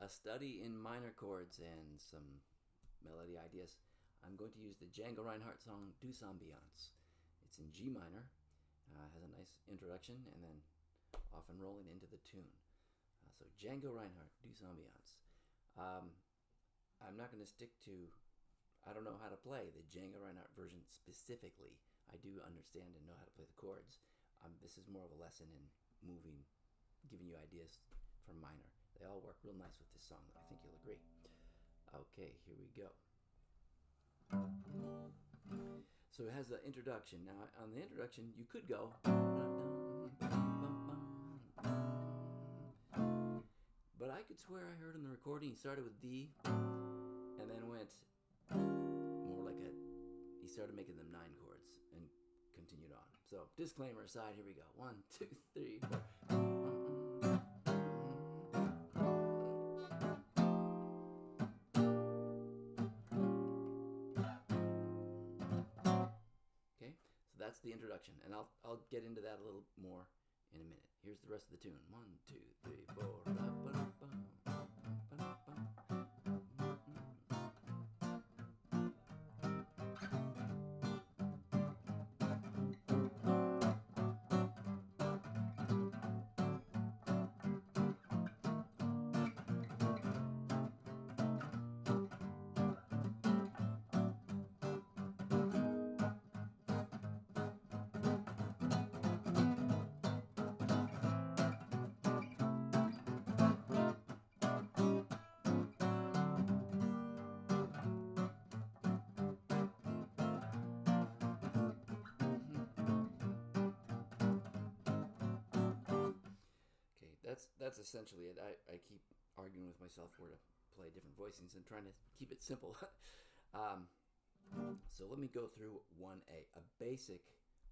a study in minor chords and some melody ideas. I'm going to use the Django Reinhardt song Douce Ambiance. It's in G minor, has a nice introduction, and then often rolling into the tune. So Django Reinhardt, Douce Ambiance. I'm not going to stick to, I don't know how to play the Django Reinhardt version specifically. I do understand and know how to play the chords. This is more of a lesson in moving, giving you ideas for minor. They all work real nice with this song, I think you'll agree. Okay, here we go. So it has the introduction. Now, on the introduction, you could go, but I could swear I heard in the recording he started with D and then went more like he started making them 9 chords and continued on. So, disclaimer aside, here we go. 1, 2, 3, 4. Okay, so that's the introduction, and I'll get into that a little more in a minute. Here's the rest of the tune. 1, 2, 3, 4. That's essentially it. I keep arguing with myself where to play different voicings and trying to keep it simple. So let me go through 1A. A basic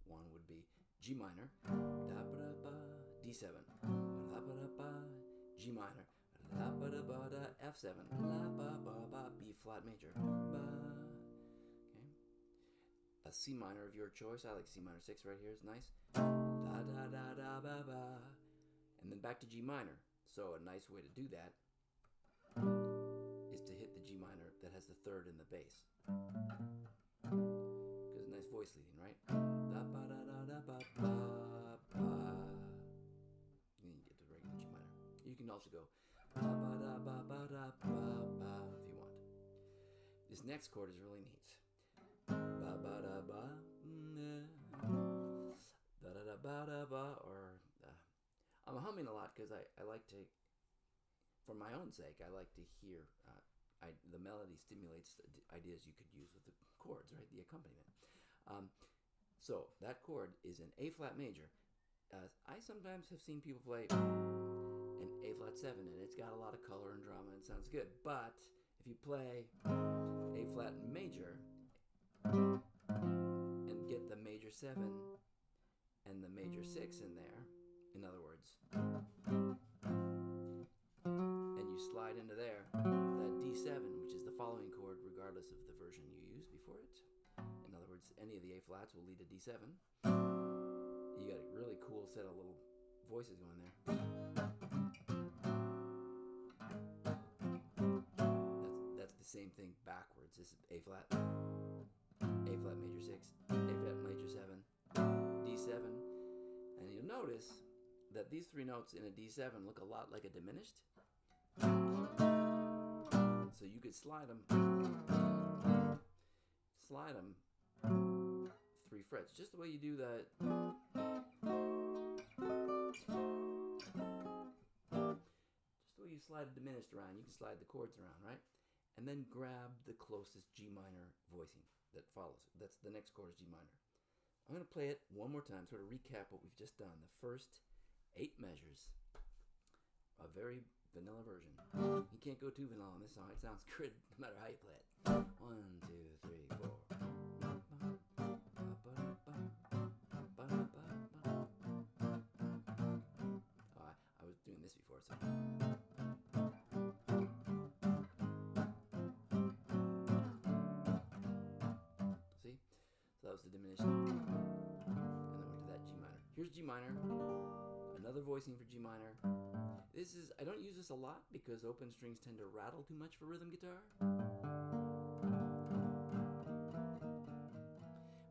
one would be G minor, D7, G minor, F7, B flat major. Okay. A C minor of your choice. I like C minor 6 right here. It's nice. And then back to G minor. So a nice way to do that is to hit the G minor that has the 3rd in the bass. Because it's nice voice leading, right? You can get to regular G minor. You can also go if you want. This next chord is really neat. Or I'm humming a lot because I like to, for my own sake, I like to hear, the melody stimulates the ideas you could use with the chords, right? The accompaniment. So that chord is an A flat major. I sometimes have seen people play an A flat 7 and it's got a lot of color and drama and sounds good. But if you play A flat major and get the major 7 and the major 6 in there, in other words, and you slide into there, that D7, which is the following chord regardless of the version you use before it. In other words, any of the A flats will lead to D7. You got a really cool set of little voices going there. That's the same thing backwards. This is A flat major 6, A flat major 7, D7. And you'll notice that these 3 notes in a D7 look a lot like a diminished. So you could slide them 3 frets, just the way you do that. Just the way you slide a diminished around, you can slide the chords around, right? And then grab the closest G minor voicing that follows. That's the next chord is G minor. I'm going to play it one more time, sort of recap what we've just done. The first 8 measures, a very vanilla version. You can't go too vanilla on this song. It sounds good no matter how you play it. 1, 2, 3, 4. Oh, I was doing this before, so. See? So that was the diminished. And then went to that G minor. Here's G minor. Another voicing for G minor. I don't use this a lot because open strings tend to rattle too much for rhythm guitar.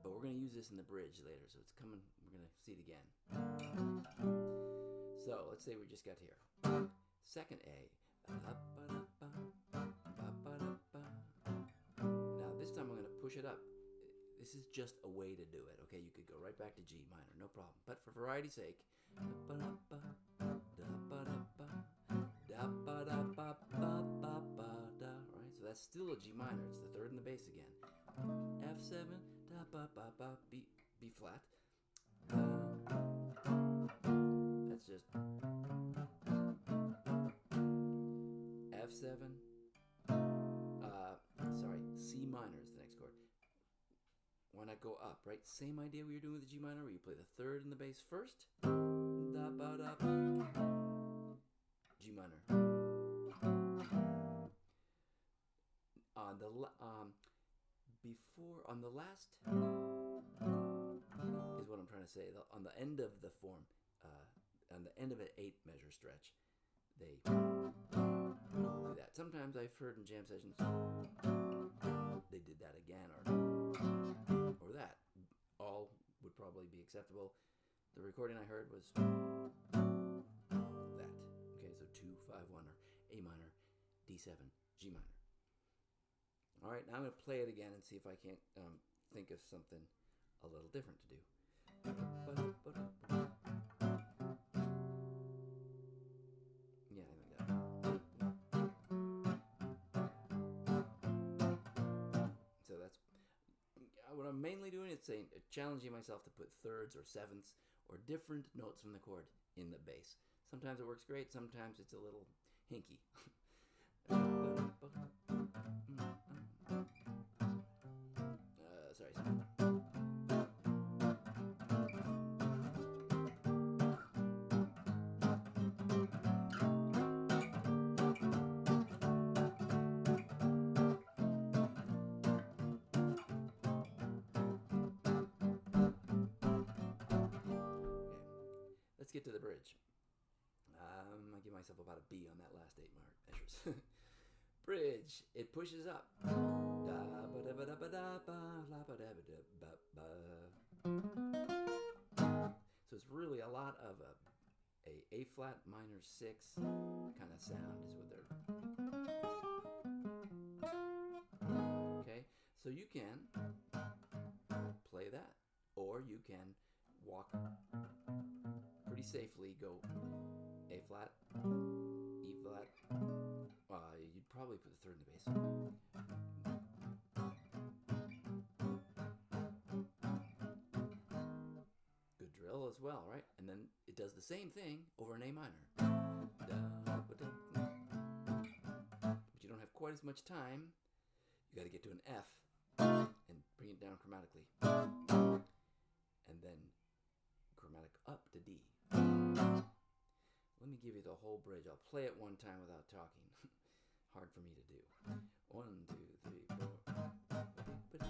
But we're going to use this in the bridge later, so it's coming. We're going to see it again. So let's say we just got here. Second A. Now this time I'm going to push it up. This is just a way to do it, okay? You could go right back to G minor, no problem. But for variety's sake, right? So that's still a G minor. It's the third in the bass again. F7, B flat. That's just F7. C minor is the next chord. Why not go up, right? Same idea we were doing with the G minor, where you play the third in the bass first. G minor. On the on the last is what I'm trying to say. On the end of the form, on the end of an 8 measure stretch, they do that. Sometimes I've heard in jam sessions they did that again, or that. All would probably be acceptable. The recording I heard was that. Okay, so 2, 5, 1, or A minor, D7, G minor. All right, now I'm going to play it again and see if I can't think of something a little different to do. Yeah, I think that. So that's what I'm mainly doing. It's challenging myself to put thirds or sevenths or different notes from the chord in the bass. Sometimes it works great. Sometimes it's a little hinky. Sorry. Let's get to the bridge. I give myself about a B on that last 8 measures. Bridge. It pushes up. So it's really a lot of a flat minor 6 kind of sound is what they're. Okay, so you can play that, or you can walk pretty safely, go A flat, E flat. You'd probably put the third in the bass. Good drill as well, right? And then it does the same thing over an A minor. But you don't have quite as much time. You got to get to an F and bring it down chromatically. And then chromatic up to D. Let me give you the whole bridge. I'll play it one time without talking. Hard for me to do. 1, 2, 3, 4. Okay.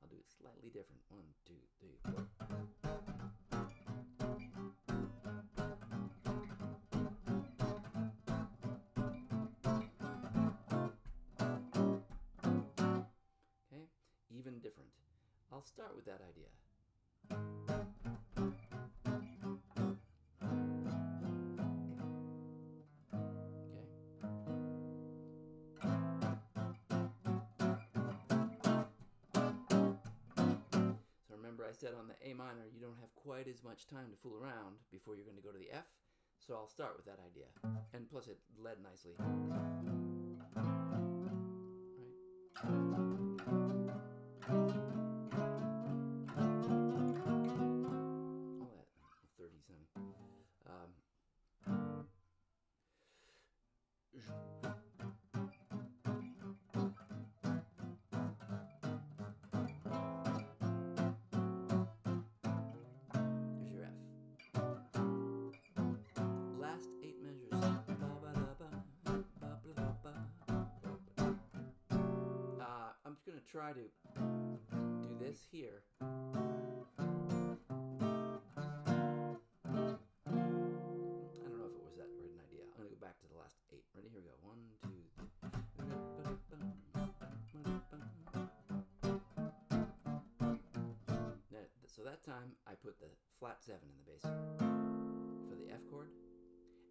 I'll do it slightly different. 1, 2, 3, 4. Even different. I'll start with that idea. Okay. So remember I said on the A minor you don't have quite as much time to fool around before you're going to go to the F. So I'll start with that idea. And plus it led nicely. Right. All that 30 some. There's your F. Last 8 measures. try to do this here. I don't know if it was that right an idea. I'm going to go back to the last 8. Ready? Here we go. 1, 2, 3. So that time I put the flat 7 in the bass for the F chord,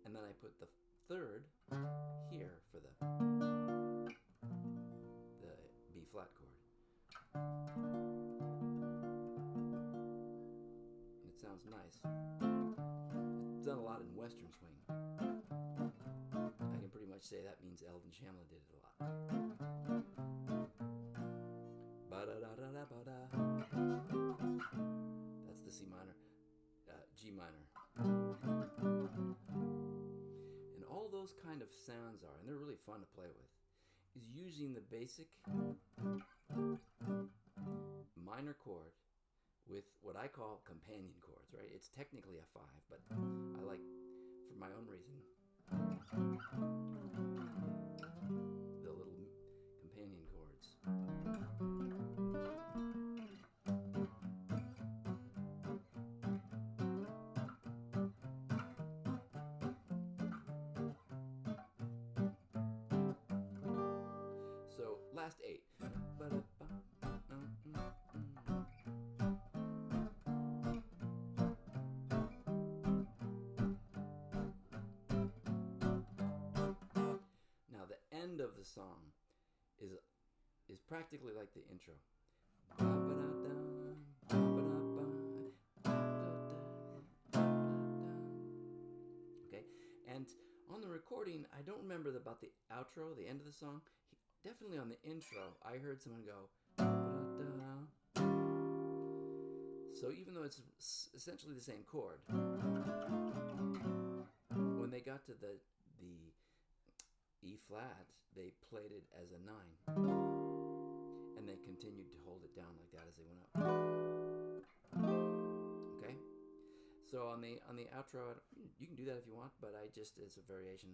and then I put the 3rd here for the B flat chord. It sounds nice. It's done a lot in Western swing. I can pretty much say that means Eldon Shamla did it a lot. Ba-da-da-da-da-ba-da. That's the C minor, G minor. And all those kind of sounds are, and they're really fun to play with, is using the basic minor chord with what I call companion chords, right? It's technically a 5, but I like, for my own reason, the little companion chords. So, last 8. Now the end of the song is practically like the intro. Okay, and on the recording, I don't remember about the outro, the end of the song. Definitely on the intro, I heard someone go. So even though it's essentially the same chord, when they got to the E flat, they played it as a 9, and they continued to hold it down like that as they went up. Okay, so on the outro, you can do that if you want, but I just, it's a variation.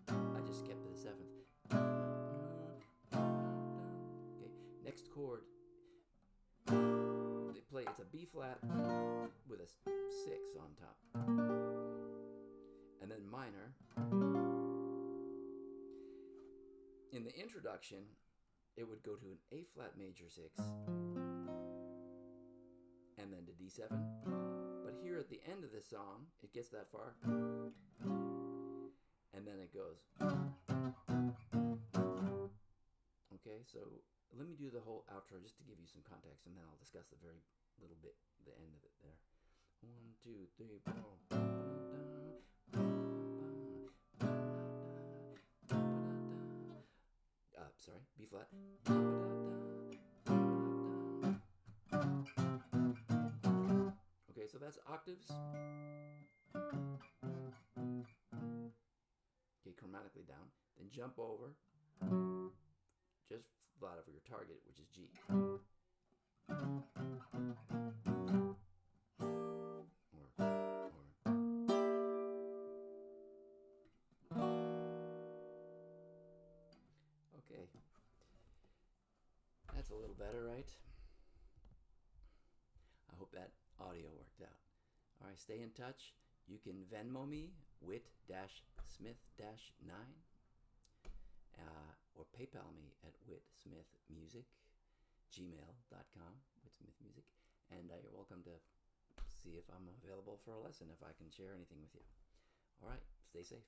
I just kept the 7th. Okay, next chord, they play, it's a B flat with a 6 on top, and then minor. In the introduction, it would go to an A flat major 6, and then to D7. But here at the end of the song, it gets that far, and then it goes. Okay, so let me do the whole outro just to give you some context, and then I'll discuss the very little bit, the end of it there. 1, 2, 3, 4. Sorry, B flat. Okay, so that's octaves. Okay, chromatically down. Then jump over, just flat over your target, which is G. Okay. That's a little better, right? I hope that audio worked out. All right, stay in touch. You can Venmo me, Whit-Smith-9, or PayPal me at whitsmithmusic@gmail.com, whitsmithmusic, and you're welcome to see if I'm available for a lesson, if I can share anything with you. All right, stay safe.